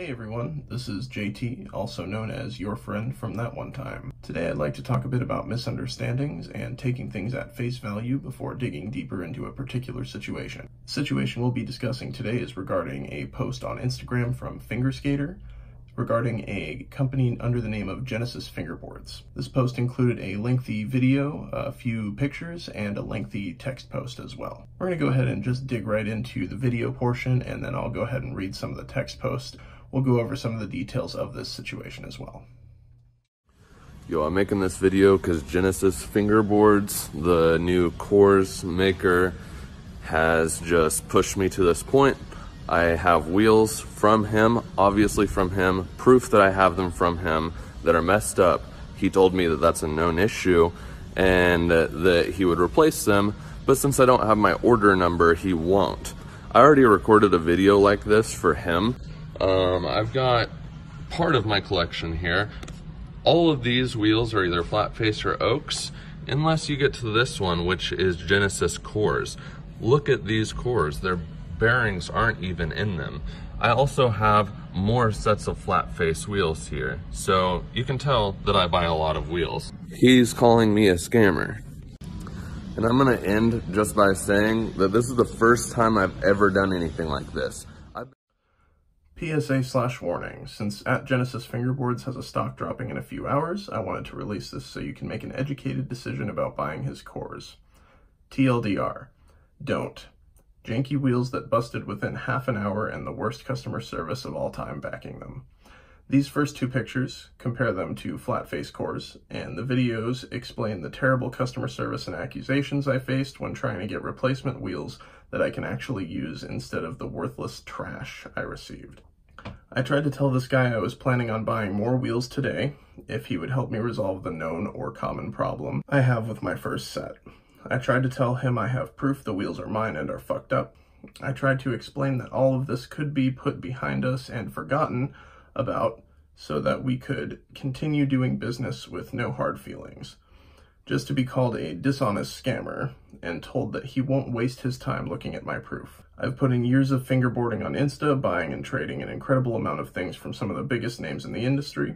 Hey everyone, this is JT, also known as your friend from that one time. Today I'd like to talk a bit about misunderstandings and taking things at face value before digging deeper into a particular situation. The situation we'll be discussing today is regarding a post on Instagram from Fingerskater regarding a company under the name of Genesis Fingerboards. This post included a lengthy video, a few pictures, and a lengthy text post as well. We're going to go ahead and just dig right into the video portion, and then I'll go ahead and read some of the text post. We'll go over some of the details of this situation as well. Yo, I'm making this video because Genesis Fingerboards, the new cores maker, has just pushed me to this point. I have wheels from him, obviously from him, proof that I have them from him that are messed up. He told me that that's a known issue and that he would replace them, but since I don't have my order number, he won't. I already recorded a video like this for him. I've got part of my collection here. All of these wheels are either flat face or oaks, unless you get to this one, which is Genesis cores. Look at these cores. Their bearings aren't even in them. I also have more sets of flat face wheels here, so you can tell that I buy a lot of wheels. He's calling me a scammer. And I'm gonna end just by saying that this is the first time I've ever done anything like this. PSA/warning. Since at Genesis Fingerboards has a stock dropping in a few hours, I wanted to release this so you can make an educated decision about buying his cores. TLDR. Don't. Janky wheels that busted within half an hour and the worst customer service of all time backing them. These first two pictures, compare them to flat face cores, and the videos explain the terrible customer service and accusations I faced when trying to get replacement wheels that I can actually use instead of the worthless trash I received. I tried to tell this guy I was planning on buying more wheels today if he would help me resolve the known or common problem I have with my first set. I tried to tell him I have proof the wheels are mine and are fucked up. I tried to explain that all of this could be put behind us and forgotten about so that we could continue doing business with no hard feelings. Just to be called a dishonest scammer and told that he won't waste his time looking at my proof. I've put in years of fingerboarding on Insta, buying and trading an incredible amount of things from some of the biggest names in the industry,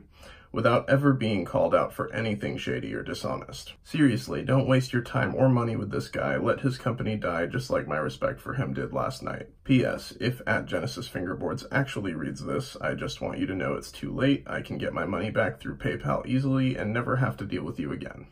without ever being called out for anything shady or dishonest. Seriously, don't waste your time or money with this guy. Let his company die just like my respect for him did last night. P.S. If at Genesis Fingerboards actually reads this, I just want you to know it's too late. I can get my money back through PayPal easily and never have to deal with you again.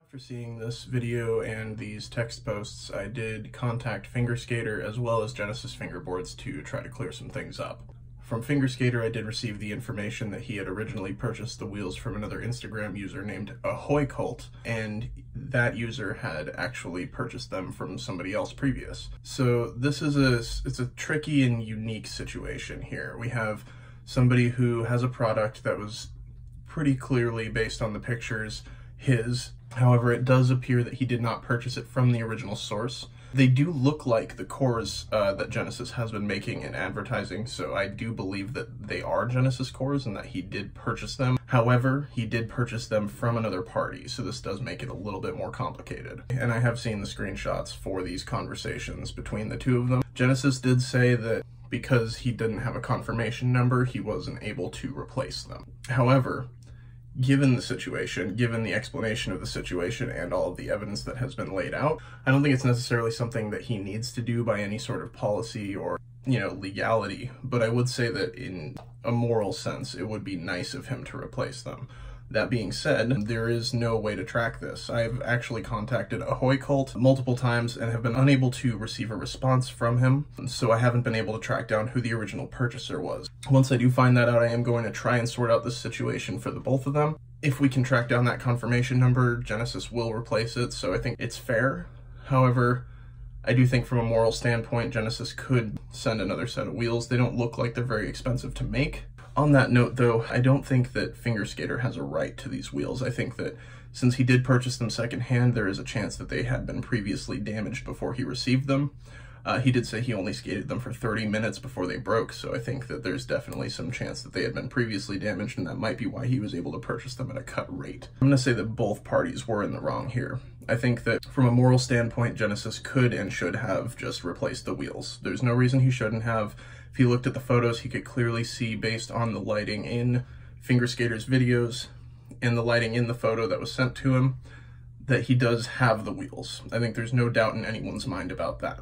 After seeing this video and these text posts, I did contact Fingerskater as well as Genesis Fingerboards to try to clear some things up. From Fingerskater, I did receive the information that he had originally purchased the wheels from another Instagram user named Ahoy Cult, and that user had actually purchased them from somebody else previous. So this is it's a tricky and unique situation here. We have somebody who has a product that was pretty clearly, based on the pictures, his. However, it does appear that he did not purchase it from the original source. They do look like the cores that Genesis has been making and advertising, so I do believe that they are Genesis cores and that he did purchase them. However, he did purchase them from another party, so this does make it a little bit more complicated. And I have seen the screenshots for these conversations between the two of them. Genesis did say that because he didn't have a confirmation number, he wasn't able to replace them. However, given the situation, given the explanation of the situation and all of the evidence that has been laid out, I don't think it's necessarily something that he needs to do by any sort of policy or, legality, but I would say that in a moral sense, it would be nice of him to replace them. That being said, there is no way to track this. I've actually contacted Ahoy Cult multiple times and have been unable to receive a response from him, so I haven't been able to track down who the original purchaser was. Once I do find that out, I am going to try and sort out this situation for the both of them. If we can track down that confirmation number, Genesis will replace it, so I think it's fair. However, I do think from a moral standpoint, Genesis could send another set of wheels. They don't look like they're very expensive to make. On that note, though, I don't think that Fingerskater has a right to these wheels. I think that since he did purchase them secondhand, there is a chance that they had been previously damaged before he received them. He did say he only skated them for 30 minutes before they broke, so I think that there's definitely some chance that they had been previously damaged, and that might be why he was able to purchase them at a cut rate. I'm going to say that both parties were in the wrong here. I think that from a moral standpoint, Genesis could and should have just replaced the wheels. There's no reason he shouldn't have. If If you looked at the photos, he could clearly see, based on the lighting in Fingerskater's videos and the lighting in the photo that was sent to him, that he does have the wheels. I think there's no doubt in anyone's mind about that.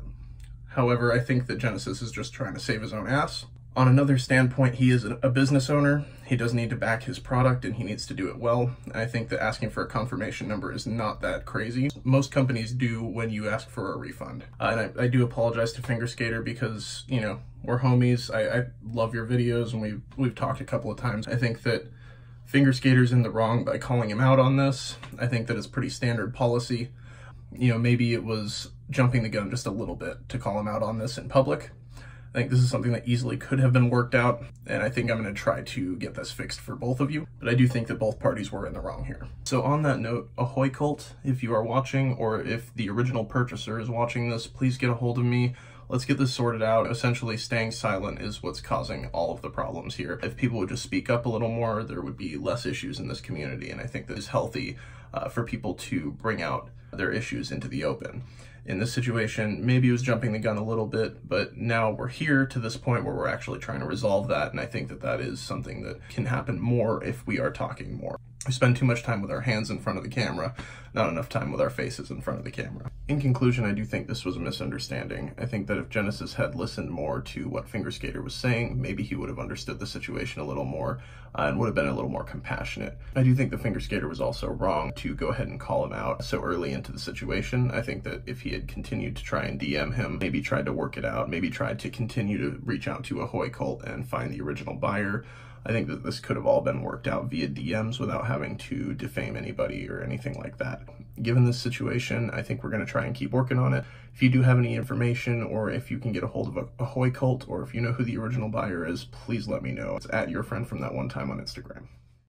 However, I think that Genesis is just trying to save his own ass. On another standpoint, he is a business owner. He does need to back his product, and he needs to do it well. And I think that asking for a confirmation number is not that crazy. Most companies do when you ask for a refund. And I do apologize to Fingerskater because, you know, we're homies. I love your videos, and we've talked a couple of times. I think that Fingerskater's in the wrong by calling him out on this. I think that it's pretty standard policy. You know, maybe it was jumping the gun just a little bit to call him out on this in public. I think this is something that easily could have been worked out, and I think I'm going to try to get this fixed for both of you, but I do think that both parties were in the wrong here. So on that note, ahoy cult, if you are watching, or if the original purchaser is watching this, please get a hold of me. Let's get this sorted out. Essentially, staying silent is what's causing all of the problems here. If people would just speak up a little more, there would be less issues in this community, and I think that is healthy for people to bring out their issues into the open. In this situation, maybe it was jumping the gun a little bit, but now we're here to this point where we're actually trying to resolve that, and I think that that is something that can happen more if we are talking more. We spend too much time with our hands in front of the camera, not enough time with our faces in front of the camera. In conclusion, I do think this was a misunderstanding. I think that if Genesis had listened more to what Fingerskater was saying, maybe he would have understood the situation a little more and would have been a little more compassionate. I do think the Fingerskater was also wrong to go ahead and call him out so early into the situation. I think that if he had continued to try and DM him, maybe tried to work it out, maybe tried to continue to reach out to Ahoy Cult and find the original buyer, I think that this could have all been worked out via DMs without having to defame anybody or anything like that. Given this situation, I think we're going to try and keep working on it. If you do have any information, or if you can get a hold of Ahoy Cult, or if you know who the original buyer is, please let me know. It's @yourfriendfromthatonetime on Instagram.